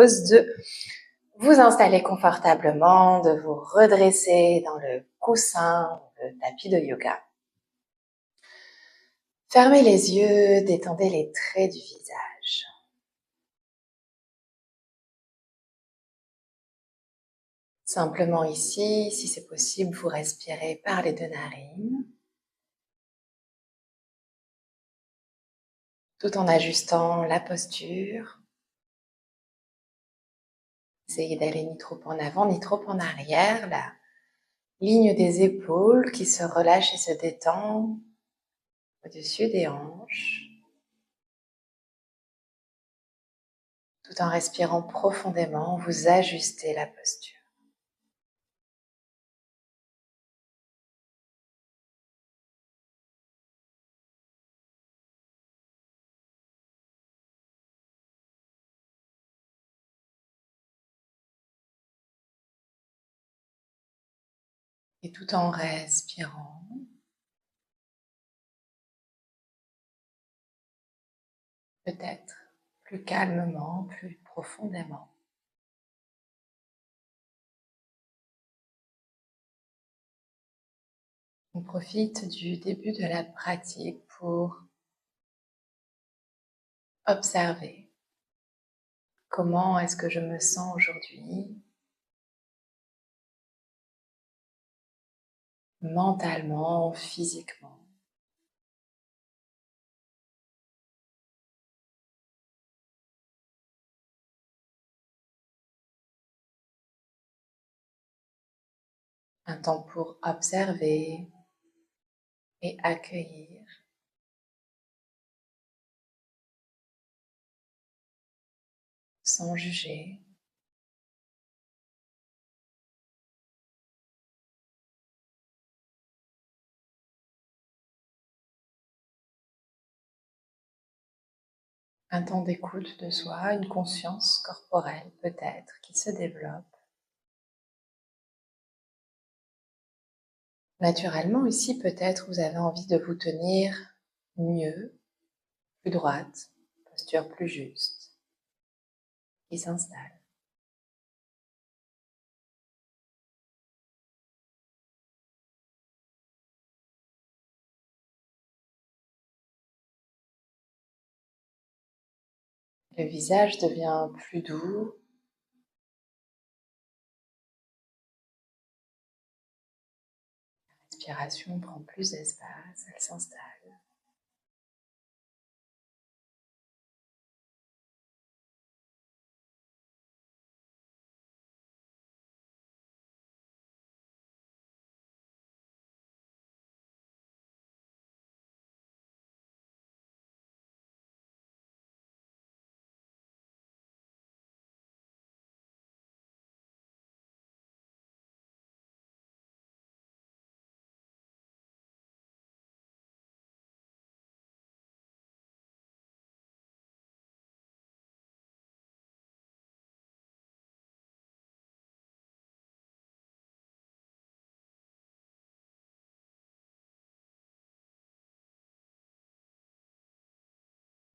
propose de vous installer confortablement, de vous redresser dans le coussin, le tapis de yoga. Fermez les yeux, détendez les traits du visage. Simplement ici, si c'est possible, vous respirez par les deux narines, tout en ajustant la posture. Essayez d'aller ni trop en avant, ni trop en arrière. La ligne des épaules qui se relâche et se détend au-dessus des hanches, tout en respirant profondément, vous ajustez la posture. Et tout en respirant, peut-être plus calmement, plus profondément. On profite du début de la pratique pour observer comment est-ce que je me sens aujourd'hui, mentalement, physiquement. Un temps pour observer et accueillir, sans juger. Un temps d'écoute de soi, une conscience corporelle peut-être qui se développe. Naturellement ici peut-être vous avez envie de vous tenir mieux, plus droite, posture plus juste, qui s'installe. Le visage devient plus doux. La respiration prend plus d'espace, elle s'installe.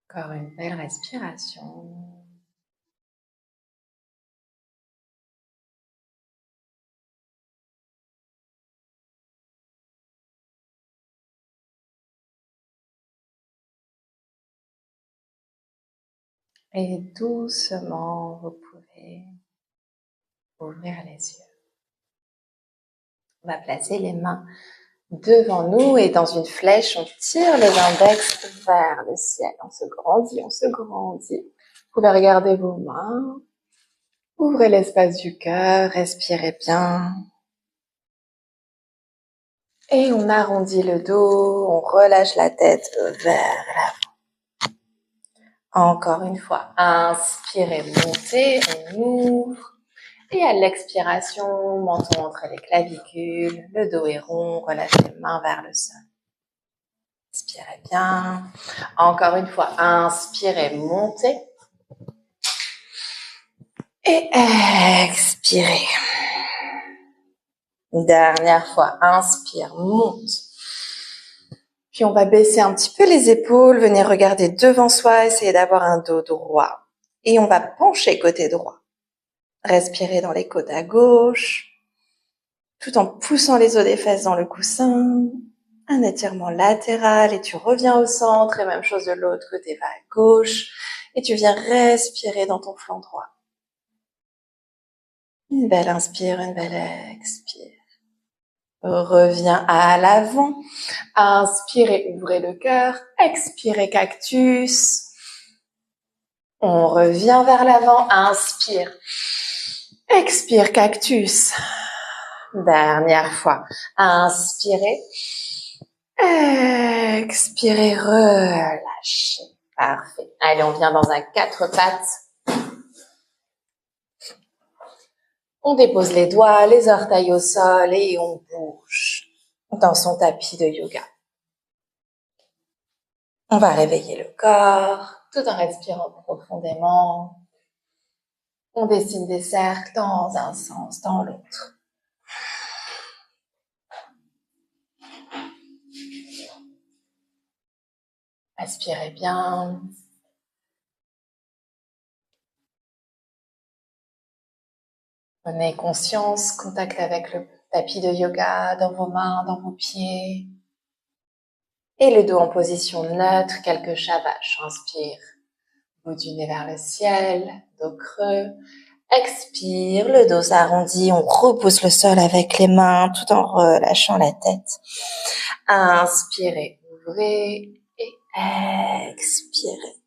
Encore une belle respiration. Et doucement, vous pouvez ouvrir les yeux. On va placer les mains devant nous et dans une flèche, on tire les index vers le ciel. On se grandit, on se grandit. Vous pouvez regarder vos mains. Ouvrez l'espace du cœur, respirez bien. Et on arrondit le dos, on relâche la tête vers l'avant. Encore une fois, inspirez, montez, on ouvre. Et à l'expiration, menton entre les clavicules, le dos est rond, relâchez les mains vers le sol. Inspirez bien. Encore une fois, inspirez, montez. Et expirez. Dernière fois, inspire, monte. Puis on va baisser un petit peu les épaules, venir regarder devant soi, essayer d'avoir un dos droit. Et on va pencher côté droit. Respirez dans les côtes à gauche, tout en poussant les os des fesses dans le coussin. Un étirement latéral et tu reviens au centre et même chose de l'autre côté, va à gauche et tu viens respirer dans ton flanc droit. Une belle inspire, une belle expire. Reviens à l'avant. Inspirez, ouvrez le cœur. Expirez, cactus. On revient vers l'avant. Inspire. Expire, cactus. Dernière fois. Inspirez. Expirez, relâchez. Parfait. Allez, on vient dans un 4 pattes. On dépose les doigts, les orteils au sol et on bouge dans son tapis de yoga. On va réveiller le corps tout en respirant profondément. On dessine des cercles dans un sens, dans l'autre. Respirez bien. Prenez conscience, contact avec le tapis de yoga dans vos mains, dans vos pieds. Et le dos en position neutre, quelques shavash. Inspire, bout du nez vers le ciel, dos creux. Expire, le dos s'arrondit, on repousse le sol avec les mains tout en relâchant la tête. Inspirez, ouvrez et expirez.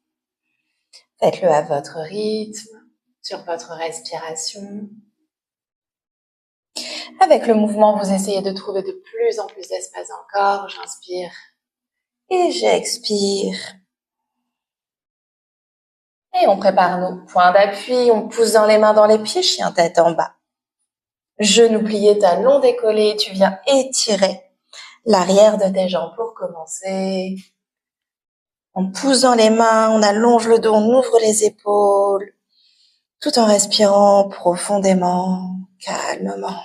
Faites-le à votre rythme, sur votre respiration. Avec le mouvement, vous essayez de trouver de plus en plus d'espace encore. J'inspire et j'expire. Et on prépare nos points d'appui, on pousse dans les mains, dans les pieds, chien tête en bas. Genoux pliés, talons décollés, tu viens étirer l'arrière de tes jambes pour commencer. On pousse dans les mains, on allonge le dos, on ouvre les épaules, tout en respirant profondément, calmement.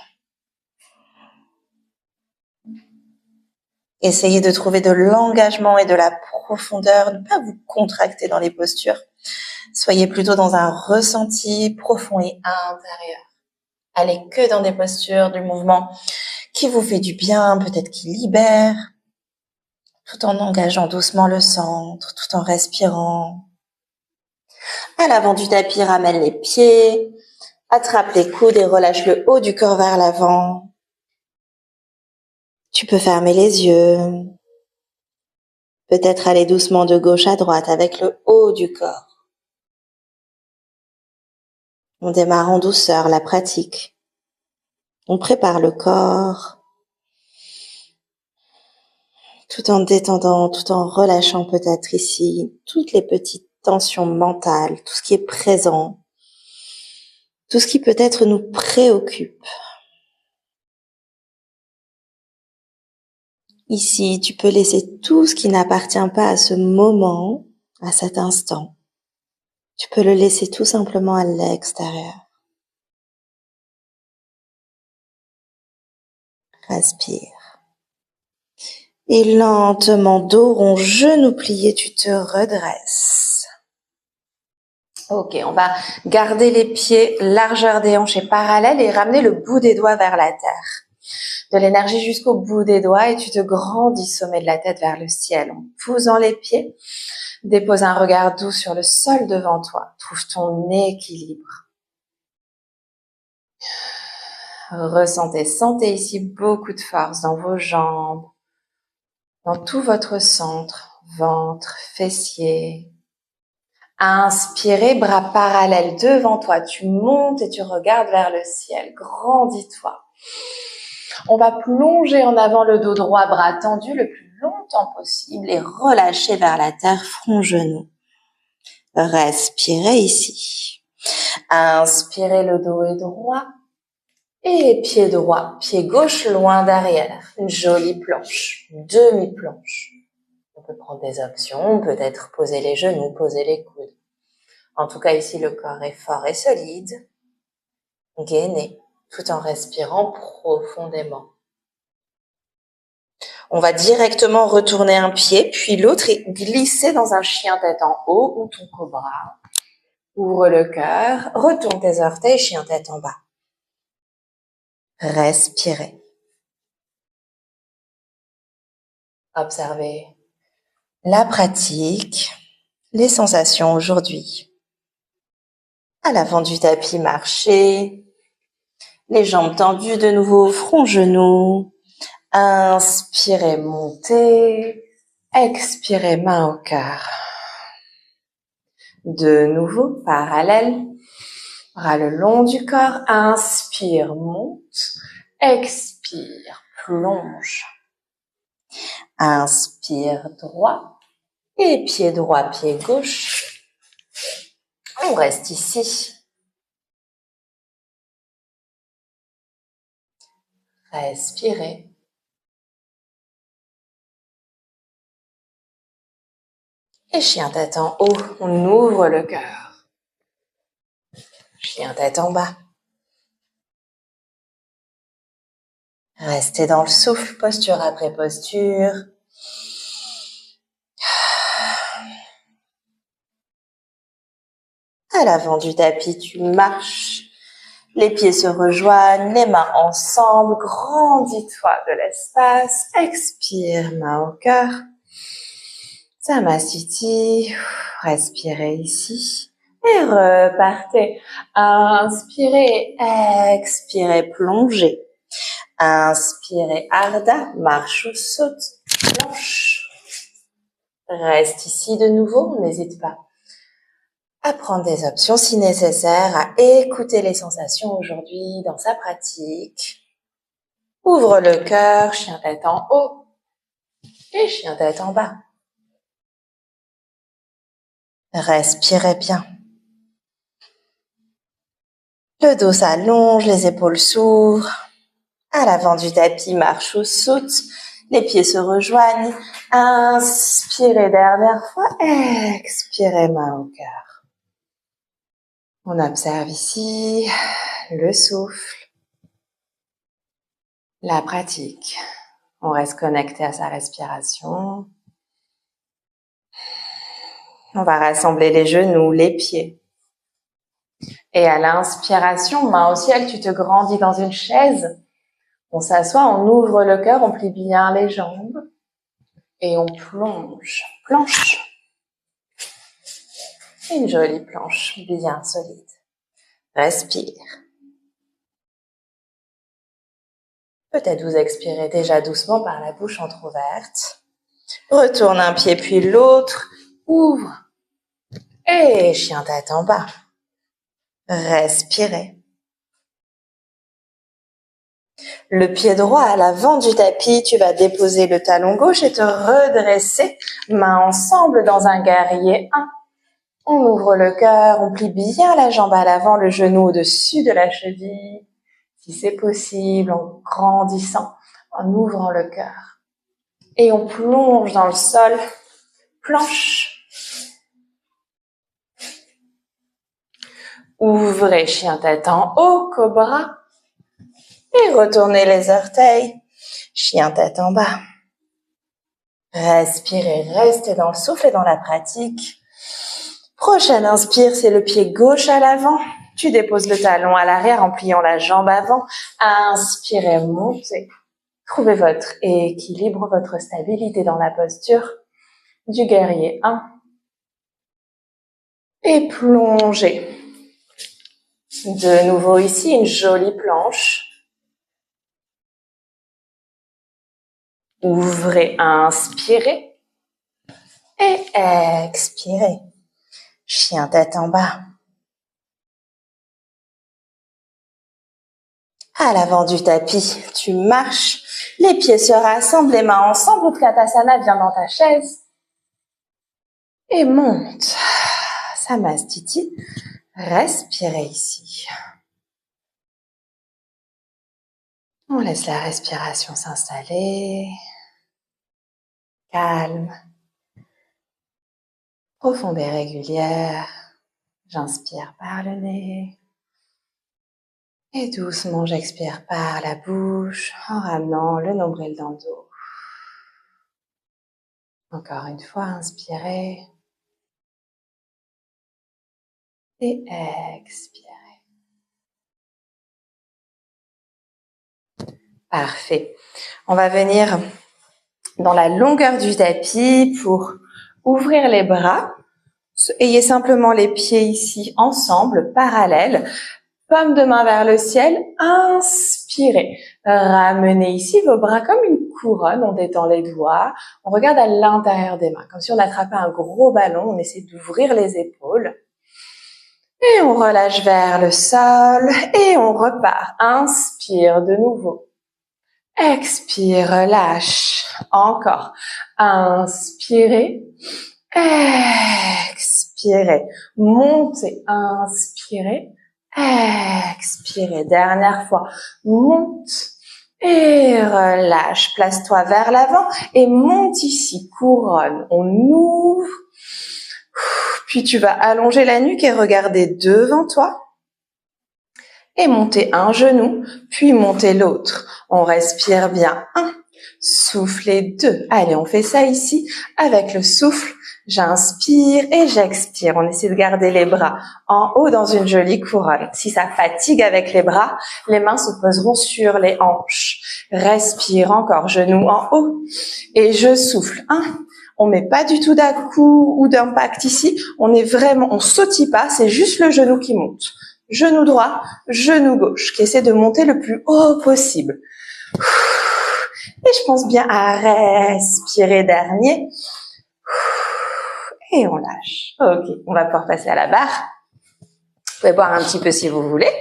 Essayez de trouver de l'engagement et de la profondeur, ne pas vous contracter dans les postures. Soyez plutôt dans un ressenti profond et intérieur. Allez que dans des postures du mouvement qui vous fait du bien, peut-être qui libère, tout en engageant doucement le centre, tout en respirant. À l'avant du tapis, ramène les pieds, attrape les coudes et relâche le haut du corps vers l'avant. Tu peux fermer les yeux, peut-être aller doucement de gauche à droite avec le haut du corps. On démarre en douceur la pratique. On prépare le corps, tout en détendant, tout en relâchant peut-être ici toutes les petites tensions mentales, tout ce qui est présent, tout ce qui peut-être nous préoccupe. Ici, tu peux laisser tout ce qui n'appartient pas à ce moment, à cet instant. Tu peux le laisser tout simplement à l'extérieur. Respire. Et lentement, dos rond, genou plié, tu te redresses. Ok, on va garder les pieds, largeur des hanches et parallèle et ramener le bout des doigts vers la terre. De l'énergie jusqu'au bout des doigts et tu te grandis sommet de la tête vers le ciel en posant les pieds. Dépose un regard doux sur le sol devant toi. Trouve ton équilibre. Sentez ici beaucoup de force dans vos jambes, dans tout votre centre, ventre, fessiers. Inspirez, bras parallèles devant toi. Tu montes et tu regardes vers le ciel. Grandis-toi. On va plonger en avant le dos droit, bras tendu le plus longtemps possible et relâcher vers la terre, front, genou. Respirez ici. Inspirez, le dos est droit. Et pied droit, pied gauche loin derrière. Une jolie planche, une demi-planche. On peut prendre des options, peut-être poser les genoux, poser les coudes. En tout cas, ici, le corps est fort et solide. Gainé, tout en respirant profondément. On va directement retourner un pied, puis l'autre et glisser dans un chien tête en haut ou ton cobra. Ouvre le cœur, retourne tes orteils, chien tête en bas. Respirez. Observez la pratique, les sensations aujourd'hui. À l'avant du tapis, marchez. Les jambes tendues de nouveau, front, genoux. Inspirez, montez. Expirez, main au cœur. De nouveau, parallèle. Bras le long du corps. Inspire, monte. Expire, plonge. Inspire, droit. Et pied droit, pied gauche. On reste ici. Respirez. Et chien tête en haut, on ouvre le cœur. Chien tête en bas. Restez dans le souffle, posture après posture. À l'avant du tapis, tu marches. Les pieds se rejoignent, les mains ensemble. Grandis-toi de l'espace. Expire, main au cœur. Samastiti. Respirez ici. Et repartez. Inspirez, expirez, plongez. Inspirez, Ardha, marche ou saute, planche. Reste ici de nouveau, n'hésite pas à prendre des options si nécessaire, à écouter les sensations aujourd'hui dans sa pratique. Ouvre le cœur, chien tête en haut et chien tête en bas. Respirez bien. Le dos s'allonge, les épaules s'ouvrent. À l'avant du tapis, marche ou saute. Les pieds se rejoignent. Inspirez dernière fois. Expirez, main au cœur. On observe ici le souffle, la pratique. On reste connecté à sa respiration. On va rassembler les genoux, les pieds. Et à l'inspiration, main au ciel, tu te grandis dans une chaise. On s'assoit, on ouvre le cœur, on plie bien les jambes. Et on plonge. Planche. Une jolie planche, bien solide. Respire. Peut-être vous expirez déjà doucement par la bouche entrouverte. Retourne un pied puis l'autre. Ouvre. Et chien tête en bas. Respirez. Le pied droit à l'avant du tapis, tu vas déposer le talon gauche et te redresser. Mains ensemble dans un guerrier 1. On ouvre le cœur, on plie bien la jambe à l'avant, le genou au-dessus de la cheville. Si c'est possible, en grandissant, en ouvrant le cœur. Et on plonge dans le sol, planche. Ouvrez chien tête en haut, cobra. Et retournez les orteils, chien tête en bas. Respirez, restez dans le souffle et dans la pratique. Prochaine inspire, c'est le pied gauche à l'avant. Tu déposes le talon à l'arrière en pliant la jambe avant. Inspirez, montez. Trouvez votre équilibre, votre stabilité dans la posture du guerrier 1. Et plongez. De nouveau ici, une jolie planche. Ouvrez, inspirez. Et expirez. Chien tête en bas. À l'avant du tapis, tu marches, les pieds se rassemblent, les mains ensemble, Utkatasana vient dans ta chaise. Et monte. Samastiti. Respirez ici. On laisse la respiration s'installer. Calme. Profonde et régulière. J'inspire par le nez. Et doucement, j'expire par la bouche en ramenant le nombril dans le dos. Encore une fois, inspirez. et expirez. Parfait. On va venir dans la longueur du tapis pour ouvrir les bras. Ayez simplement les pieds ici ensemble, parallèles. Paume de main vers le ciel. Inspirez. Ramenez ici vos bras comme une couronne. On détend les doigts. On regarde à l'intérieur des mains, comme si on attrapait un gros ballon. On essaie d'ouvrir les épaules. Et on relâche vers le sol. Et on repart. Inspire de nouveau. Expire, relâche. Encore. Inspirez. Expirez. Montez. Inspirez. Expirez. Dernière fois. Monte. Et relâche. Place-toi vers l'avant. Et monte ici. Couronne. On ouvre. Puis tu vas allonger la nuque et regarder devant toi. Et monter un genou, puis monter l'autre. On respire bien. 1, soufflez 2. Allez, on fait ça ici avec le souffle. J'inspire et j'expire. On essaie de garder les bras en haut dans une jolie couronne. Si ça fatigue avec les bras, les mains se poseront sur les hanches. Respire encore, genou en haut. Et je souffle. 1. On met pas du tout d'à-coup ou d'impact ici. On sautille pas, c'est juste le genou qui monte. Genou droit, genou gauche, qui essaie de monter le plus haut possible. Et je pense bien à respirer dernier. Et on lâche. Ok, on va pouvoir passer à la barre. Vous pouvez boire un petit peu si vous voulez.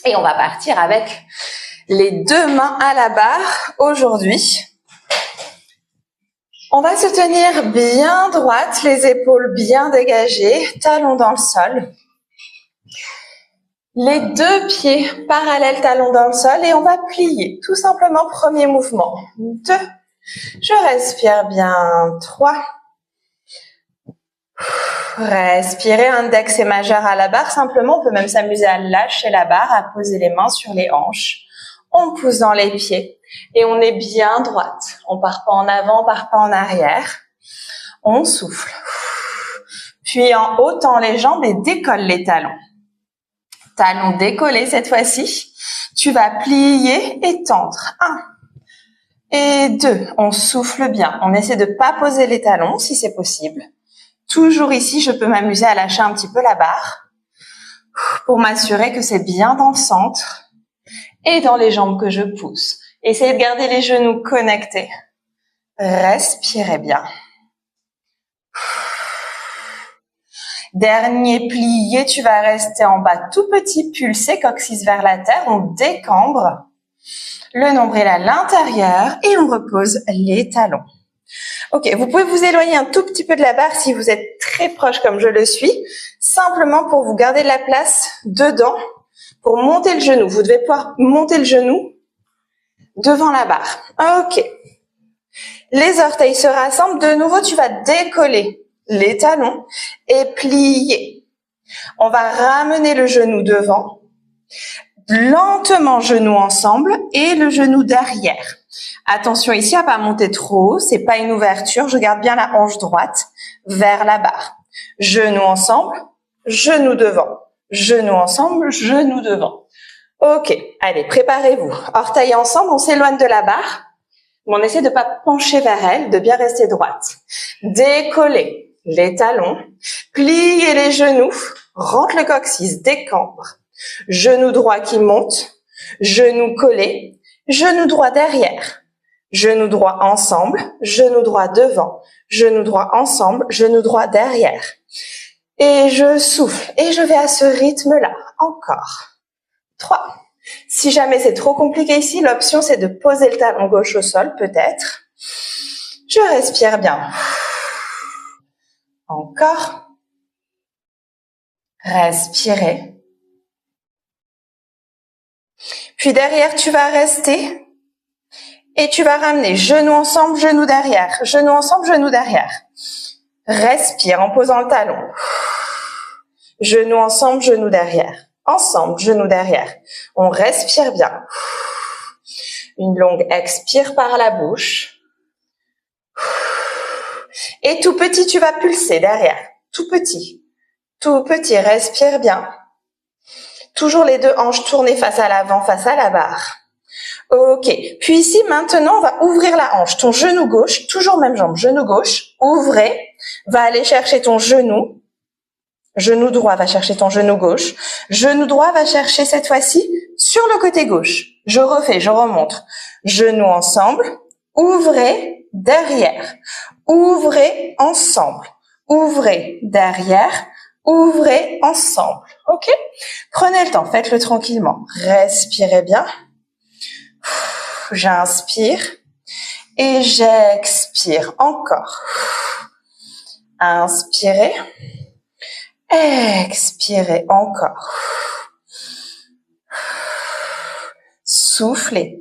Et on va partir avec les 2 mains à la barre aujourd'hui. On va se tenir bien droite, les épaules bien dégagées, talons dans le sol. Les 2 pieds parallèles, talons dans le sol, et on va plier. Tout simplement, premier mouvement. 2. Je respire bien. 3. Respirez, index et majeur à la barre. Simplement, on peut même s'amuser à lâcher la barre, à poser les mains sur les hanches. On pousse dans les pieds et on est bien droite. On part pas en avant, on part pas en arrière. On souffle. Puis en haut, tend les jambes et décolle les talons. Talons décollés cette fois-ci. Tu vas plier et tendre. 1 et 2. On souffle bien. On essaie de pas poser les talons si c'est possible. Toujours ici, je peux m'amuser à lâcher un petit peu la barre pour m'assurer que c'est bien dans le centre et dans les jambes que je pousse. Essayez de garder les genoux connectés. Respirez bien. Dernier plié, tu vas rester en bas tout petit, pulser, coccyx vers la terre. On décambre le nombril à l'intérieur et on repose les talons. Ok, vous pouvez vous éloigner un tout petit peu de la barre si vous êtes très proche comme je le suis, simplement pour vous garder de la place dedans, pour monter le genou. Vous devez pouvoir monter le genou devant la barre. Ok. Les orteils se rassemblent. De nouveau, tu vas décoller les talons et plier. On va ramener le genou devant. Lentement, genoux ensemble et le genou derrière. Attention ici à pas monter trop haut, c'est pas une ouverture. Je garde bien la hanche droite vers la barre. Genoux ensemble, genoux devant. Genoux ensemble, genoux devant. Ok, allez, préparez-vous. Orteils ensemble, on s'éloigne de la barre. Mais on essaie de pas pencher vers elle, de bien rester droite. Décoller les talons, plier les genoux, rentre le coccyx, décambre. Genou droit qui monte, genou collé, genou droit derrière. Genou droit ensemble, genou droit devant, genou droit ensemble, genou droit derrière. Et je souffle et je vais à ce rythme-là. Encore. 3. Si jamais c'est trop compliqué ici, l'option c'est de poser le talon gauche au sol, peut-être. Je respire bien. Encore. Respirez. Puis derrière, tu vas rester et tu vas ramener genoux ensemble, genoux derrière. Genoux ensemble, genoux derrière. Respire en posant le talon. Genoux ensemble, genoux derrière. Ensemble, genoux derrière. On respire bien. Une longue expire par la bouche. Et tout petit, tu vas pulser derrière. Tout petit. Tout petit, respire bien. Toujours les deux hanches tournées face à l'avant, face à la barre. Ok. Puis ici, maintenant, on va ouvrir la hanche. Ton genou gauche, toujours même jambe, genou gauche, ouvrez. Va aller chercher ton genou. Genou droit va chercher ton genou gauche. Genou droit va chercher cette fois-ci sur le côté gauche. Je refais, je remonte. Genoux ensemble. Ouvrez, derrière. Ouvrez, ensemble. Ouvrez, derrière. Ouvrez, ensemble. Ok? Prenez le temps, faites-le tranquillement. Respirez bien. J'inspire et j'expire. Encore. Inspirez. Expirez. Encore. Soufflez.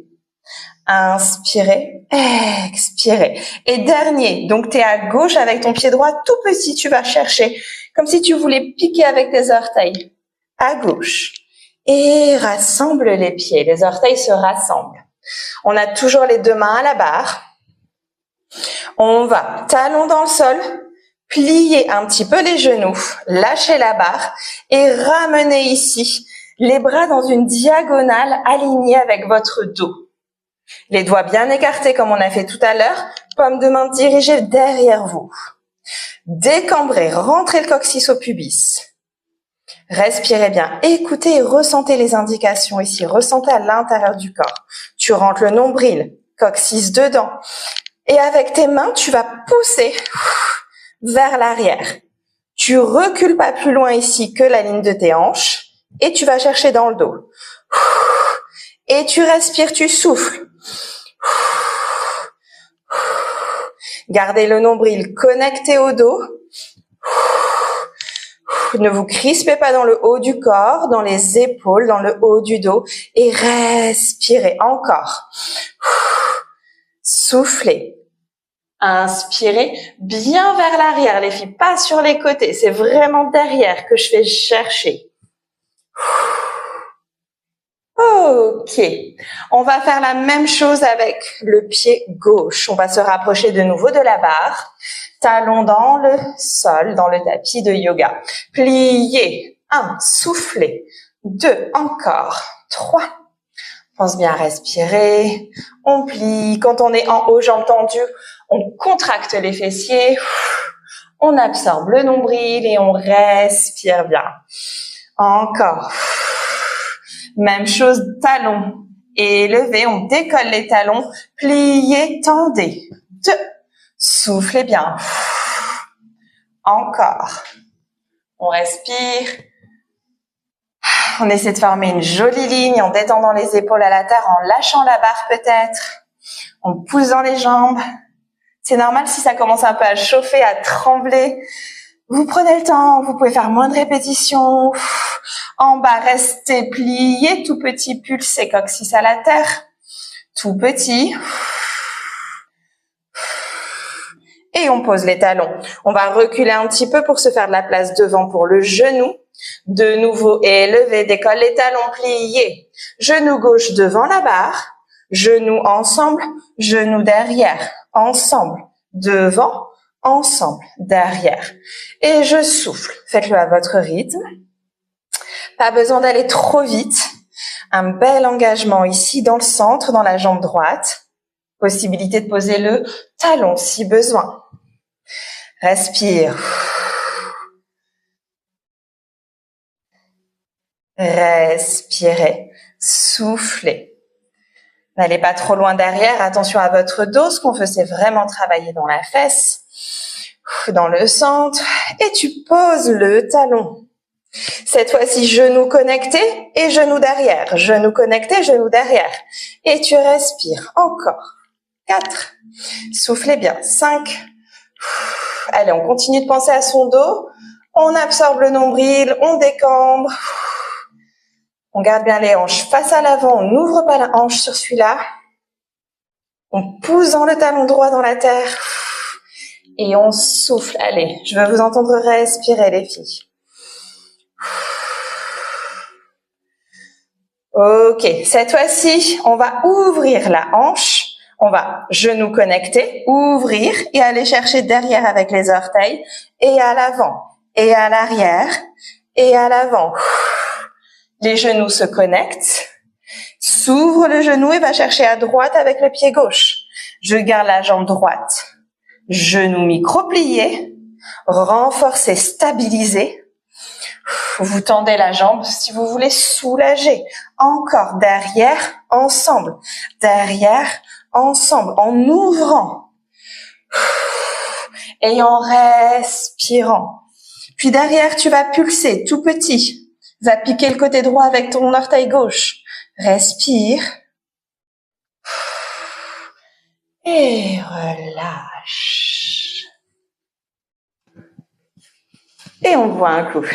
Inspirez, expirez. Et dernier, donc tu es à gauche avec ton pied droit tout petit, tu vas chercher, comme si tu voulais piquer avec tes orteils. À gauche. Et rassemble les pieds, les orteils se rassemblent. On a toujours les deux mains à la barre. On va talon dans le sol, plier un petit peu les genoux, lâcher la barre et ramener ici les bras dans une diagonale alignée avec votre dos. Les doigts bien écartés comme on a fait tout à l'heure, paume de main dirigée derrière vous. Décambrez, rentrez le coccyx au pubis. Respirez bien, écoutez et ressentez les indications ici, ressentez à l'intérieur du corps. Tu rentres le nombril, coccyx dedans. Et avec tes mains, tu vas pousser vers l'arrière. Tu recules pas plus loin ici que la ligne de tes hanches et tu vas chercher dans le dos. Et tu respires, tu souffles. Gardez le nombril connecté au dos. Ne vous crispez pas dans le haut du corps, dans les épaules, dans le haut du dos. Et respirez encore. Soufflez. Inspirez bien vers l'arrière, les filles, pas sur les côtés. C'est vraiment derrière que je vais chercher. Ok, on va faire la même chose avec le pied gauche. On va se rapprocher de nouveau de la barre. Talon dans le sol, dans le tapis de yoga. Pliez. 1, soufflez. 2, encore. 3. Pense bien à respirer. On plie. Quand on est en haut, jambes tendues, on contracte les fessiers. On absorbe le nombril et on respire bien. Encore. Même chose, talons élevés, on décolle les talons, pliez, tendez. 2, soufflez bien. Encore. On respire. On essaie de former une jolie ligne en détendant les épaules à la terre, en lâchant la barre peut-être, en poussant les jambes. C'est normal si ça commence un peu à chauffer, à trembler. Vous prenez le temps, vous pouvez faire moins de répétitions. En bas, restez pliés, tout petit, pulsez, coccyx à la terre. Tout petit. Et on pose les talons. On va reculer un petit peu pour se faire de la place devant pour le genou. De nouveau, élevé, décolle les talons, pliés. Genou gauche devant la barre. Genoux ensemble, genoux derrière. Ensemble, devant, ensemble, derrière. Et je souffle. Faites-le à votre rythme. Pas besoin d'aller trop vite. Un bel engagement ici dans le centre, dans la jambe droite. Possibilité de poser le talon si besoin. Respire. Respirez. Soufflez. N'allez pas trop loin derrière. Attention à votre dos. Ce qu'on veut, c'est vraiment travailler dans la fesse, dans le centre. Et tu poses le talon. Cette fois-ci, genou connecté et genou derrière. Genou connecté, genou derrière. Et tu respires. Encore. 4. Soufflez bien. 5. Allez, on continue de penser à son dos. On absorbe le nombril, on décambre. On garde bien les hanches face à l'avant. On n'ouvre pas la hanche sur celui-là. On pousse dans le talon droit dans la terre. Et on souffle. Allez, je veux vous entendre respirer, les filles. Ok, cette fois-ci, on va ouvrir la hanche. On va genoux connectés, ouvrir et aller chercher derrière avec les orteils et à l'avant et à l'arrière et à l'avant. Les genoux se connectent. S'ouvre le genou et va chercher à droite avec le pied gauche. Je garde la jambe droite. Genou micro-plié. Renforcez, stabilisez. Vous tendez la jambe si vous voulez soulager. Encore derrière, ensemble. Derrière, ensemble. En ouvrant. Et en respirant. Puis derrière, tu vas pulser tout petit. Va piquer le côté droit avec ton orteil gauche. Respire. Et relâche. Et on boit un coup.